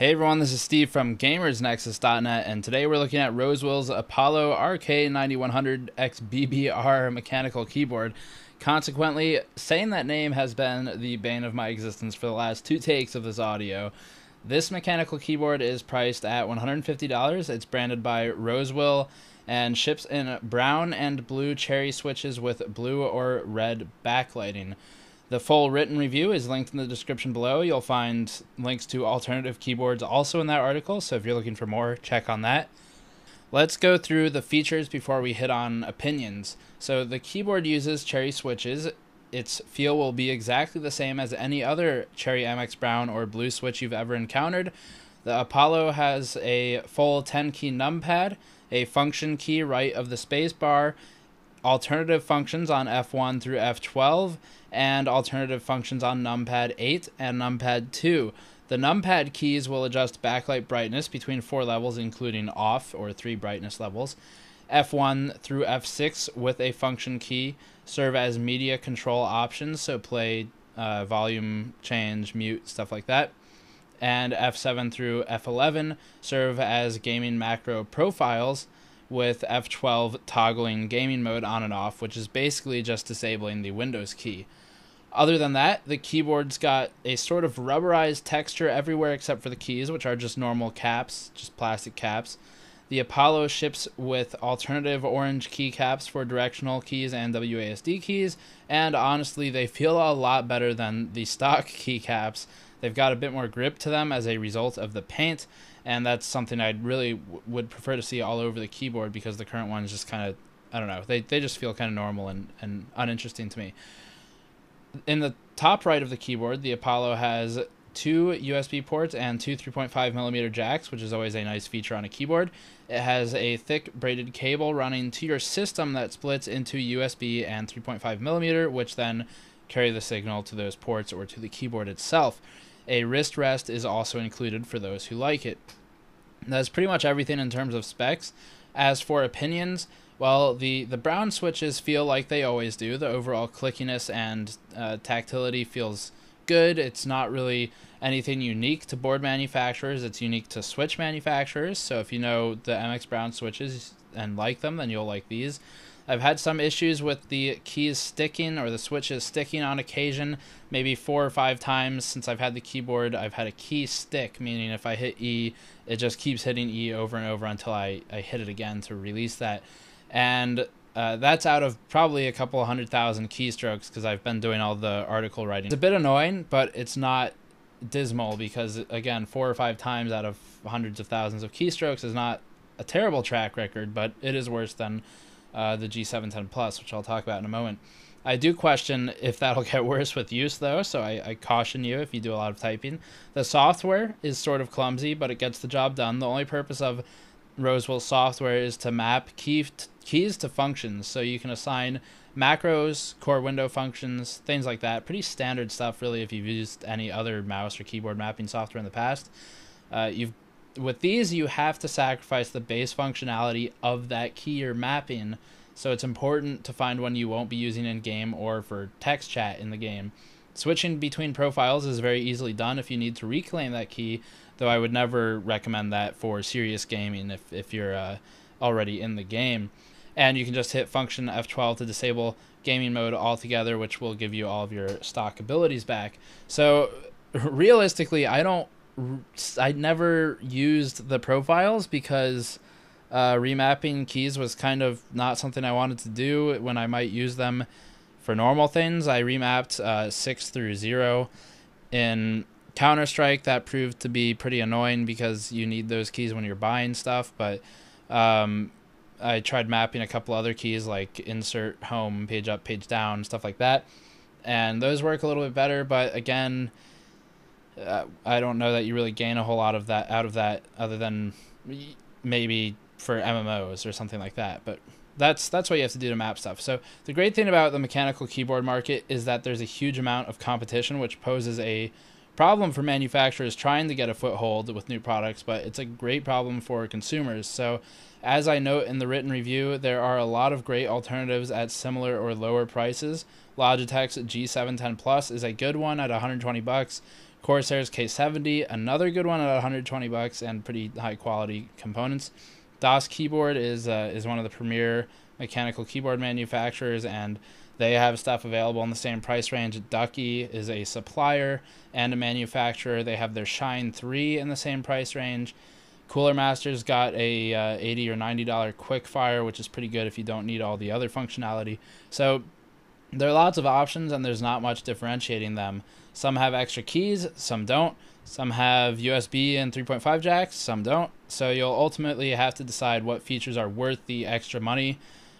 Hey everyone, this is Steve from GamersNexus.net, and today we're looking at Rosewill's Apollo RK9100X BBR mechanical keyboard. Consequently, saying that name has been the bane of my existence for the last two takes of this audio. This mechanical keyboard is priced at $150. It's branded by Rosewill and ships in brown and blue cherry switches with blue or red backlighting. The full written review is linked in the description below. You'll find links to alternative keyboards also in that article, so if you're looking for more, check on that. Let's go through the features before we hit on opinions. So the keyboard uses cherry switches. Its feel will be exactly the same as any other cherry MX brown or blue switch you've ever encountered. The Apollo has a full 10-key numpad, a function key right of the space bar, alternative functions on F1 through F12, and alternative functions on numpad 8 and numpad 2. The numpad keys will adjust backlight brightness between 4 levels, including off or 3 brightness levels. F1 through F6 with a function key serve as media control options, so play, volume change, mute, stuff like that. And F7 through F11 serve as gaming macro profiles, with F12 toggling gaming mode on and off, which is basically just disabling the Windows key. Other than that, the keyboard's got a sort of rubberized texture everywhere except for the keys, which are just normal caps, just plastic caps. The Apollo ships with alternative orange keycaps for directional keys and WASD keys, and honestly, they feel a lot better than the stock keycaps. They've got a bit more grip to them as a result of the paint, and that's something I really would prefer to see all over the keyboard, because the current ones just kind of, I don't know, they just feel kind of normal and uninteresting to me. In the top right of the keyboard, the Apollo has 2 USB ports and 2 3.5mm jacks, which is always a nice feature on a keyboard. It has a thick braided cable running to your system that splits into USB and 3.5mm, which then carry the signal to those ports or to the keyboard itself. A wrist rest is also included for those who like it. That's pretty much everything in terms of specs. As for opinions, well, the brown switches feel like they always do. The overall clickiness and tactility feels good. It's not really anything unique to board manufacturers. It's unique to switch manufacturers. So if you know the MX Brown switches and like them, then you'll like these. I've had some issues with the keys sticking, or the switches sticking on occasion. Maybe 4 or 5 times since I've had the keyboard, I've had a key stick, meaning if I hit E, it just keeps hitting E over and over until I hit it again to release that. And that's out of probably a couple 100,000 keystrokes, because I've been doing all the article writing. It's a bit annoying, but it's not dismal, because, again, 4 or 5 times out of hundreds of thousands of keystrokes is not a terrible track record, but it is worse than the G710 Plus, which I'll talk about in a moment. I do question if that'll get worse with use, though, so I caution you if you do a lot of typing. The software is sort of clumsy, but it gets the job done. The only purpose of Rosewill software is to map keys to functions, so you can assign macros, core window functions, things like that. Pretty standard stuff, really, if you've used any other mouse or keyboard mapping software in the past. With these, you have to sacrifice the base functionality of that key you're mapping, so it's important to find one you won't be using in-game or for text chat in the game. Switching between profiles is very easily done if you need to reclaim that key, though I would never recommend that for serious gaming if you're already in the game. And you can just hit function F12 to disable gaming mode altogether, which will give you all of your stock abilities back. So realistically, I never used the profiles, because remapping keys was kind of not something I wanted to do when I might use them for normal things. I remapped 6 through 0 in Counter-Strike. That proved to be pretty annoying, because you need those keys when you're buying stuff, but I tried mapping a couple other keys like insert, home, page up, page down, stuff like that, and those work a little bit better, but again, I don't know that you really gain a whole lot of that out of that, other than maybe for MMOs or something like that. But that's what you have to do to map stuff. So the great thing about the mechanical keyboard market is that there's a huge amount of competition, which poses a problem for manufacturers trying to get a foothold with new products, but it's a great problem for consumers. So as I note in the written review, there are a lot of great alternatives at similar or lower prices. Logitech's G710 Plus is a good one at $120. Corsair's K70, another good one at 120 bucks and pretty high quality components. DOS Keyboard is one of the premier mechanical keyboard manufacturers, and they have stuff available in the same price range. Ducky is a supplier and a manufacturer. They have their Shine 3 in the same price range. Cooler Master's got a $80 or $90 quick fire, which is pretty good if you don't need all the other functionality. So there are lots of options, and there's not much differentiating them. Some have extra keys, some don't. Some have USB and 3.5 jacks, some don't. So you'll ultimately have to decide what features are worth the extra money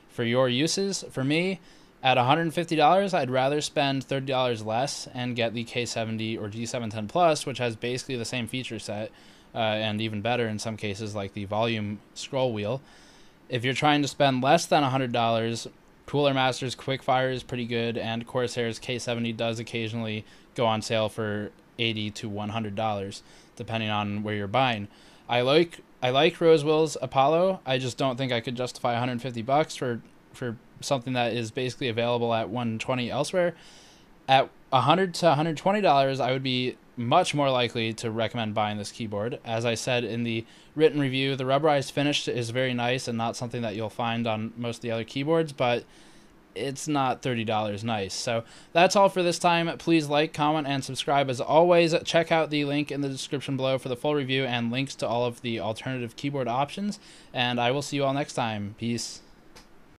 for your uses. For me, at $150, I'd rather spend $30 less and get the K70 or G710 Plus, which has basically the same feature set, and even better in some cases, like the volume scroll wheel. If you're trying to spend less than $100, Cooler Master's Quickfire is pretty good, and Corsair's K70 does occasionally go on sale for $80 to $100, depending on where you're buying. I like Rosewill's Apollo. I just don't think I could justify $150 for something that is basically available at $120 elsewhere. At $100 to $120, I would be much more likely to recommend buying this keyboard. As I said in the written review, the rubberized finish is very nice and not something that you'll find on most of the other keyboards, but it's not $30 nice. So that's all for this time. Please like, comment, and subscribe. As always, check out the link in the description below for the full review and links to all of the alternative keyboard options, and I will see you all next time. Peace.